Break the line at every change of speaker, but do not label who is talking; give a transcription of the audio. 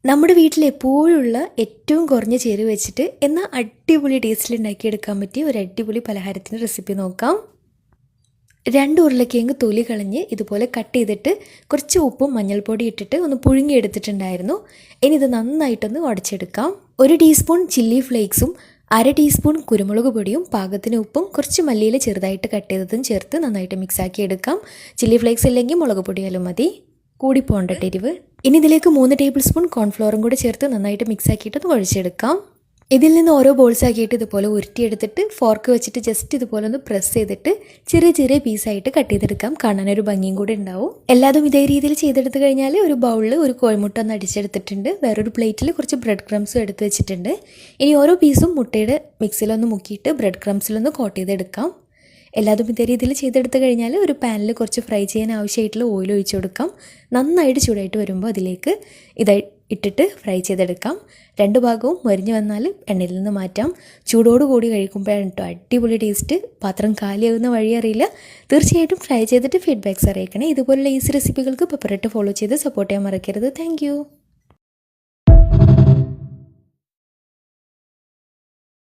നമ്മുടെ വീട്ടിൽ എപ്പോഴുള്ള ഏറ്റവും കുറഞ്ഞ ചേരുവ വെച്ചിട്ട് എന്നാൽ അടിപൊളി ടേസ്റ്റിൽ ഉണ്ടാക്കിയെടുക്കാൻ പറ്റിയ ഒരു അടിപൊളി പലഹാരത്തിൻ്റെ റെസിപ്പി നോക്കാം. 2 ഉരുളക്കിഴങ്ങ് തൊലി കളഞ്ഞ് ഇതുപോലെ കട്ട് ചെയ്തിട്ട് കുറച്ച് ഉപ്പും മഞ്ഞൾപ്പൊടി ഇട്ടിട്ട് ഒന്ന് പുഴുങ്ങിയെടുത്തിട്ടുണ്ടായിരുന്നു. ഇനി ഇത് നന്നായിട്ടൊന്ന് ഉടച്ചെടുക്കാം. 1 ടീസ്പൂൺ ചില്ലി ഫ്ലേക്സും 1/2 ടീസ്പൂൺ കുരുമുളക് പൊടിയും പാകത്തിന് ഉപ്പും കുറച്ച് മല്ലിയില ചെറുതായിട്ട് കട്ട് ചെയ്തതും ചേർത്ത് നന്നായിട്ട് മിക്സാക്കി എടുക്കാം. ചില്ലി ഫ്ലേക്സ് ഇല്ലെങ്കിൽ മുളക് പൊടിയാലും മതി, കൂടി പോകണ്ട എരിവ്. ഇനി ഇതിലേക്ക് 3 ടേബിൾ സ്പൂൺ കോൺഫ്ലോറും കൂടി ചേർത്ത് നന്നായിട്ട് മിക്സ് ആക്കിയിട്ട് ഒന്ന് കുഴച്ചെടുക്കാം. ഇതിൽ നിന്ന് ഓരോ ബോൾസ് ആക്കിയിട്ട് ഇതുപോലെ ഉരുട്ടിയെടുത്തിട്ട് ഫോർക്ക് വെച്ചിട്ട് ജസ്റ്റ് ഇതുപോലെ ഒന്ന് പ്രസ് ചെയ്തിട്ട് ചെറിയ ചെറിയ പീസായിട്ട് കട്ട് ചെയ്തെടുക്കാം. കാണാനൊരു ഭംഗിയും കൂടി ഉണ്ടാവും. എല്ലാതും ഇതേ രീതിയിൽ ചെയ്തെടുത്ത് കഴിഞ്ഞാൽ ഒരു ബൗളിൽ ഒരു കോഴിമുട്ട ഒന്ന് അടിച്ചെടുത്തിട്ടുണ്ട്. വേറൊരു പ്ലേറ്റിൽ കുറച്ച് ബ്രെഡ് ക്രംസും എടുത്ത് വെച്ചിട്ടുണ്ട്. ഇനി ഓരോ പീസും മുട്ടയുടെ മിക്സിലൊന്ന് മുക്കിയിട്ട് ബ്രെഡ് ക്രംസിലൊന്ന് കോട്ട് ചെയ്തെടുക്കാം. എല്ലാതും ഇതേ രീതിയിൽ ചെയ്തെടുത്ത് കഴിഞ്ഞാൽ ഒരു പാനിൽ കുറച്ച് ഫ്രൈ ചെയ്യാൻ ആവശ്യമായിട്ടുള്ള ഓയിൽ ഒഴിച്ചു കൊടുക്കാം. നന്നായിട്ട് ചൂടായിട്ട് വരുമ്പോൾ അതിലേക്ക് ഇട്ടിട്ട് ഫ്രൈ ചെയ്തെടുക്കാം. 2 ഭാഗവും മൊരിഞ്ഞ് വന്നാൽ എണ്ണയിൽ നിന്ന് മാറ്റാം. ചൂടോടുകൂടി കഴിക്കുമ്പോഴാണ് കേട്ടോ അടിപൊളി ടേസ്റ്റ്. പാത്രം കാലിയാകുന്ന വഴി അറിയില്ല. തീർച്ചയായിട്ടും ട്രൈ ചെയ്തിട്ട് ഫീഡ്ബാക്ക്സ് അറിയിക്കണേ. ഇതുപോലുള്ള ഈസി റെസിപ്പികൾക്ക് പെപ്പറേറ്റ് ഫോളോ ചെയ്ത് സപ്പോർട്ട് ചെയ്യാൻ മറക്കരുത്. താങ്ക്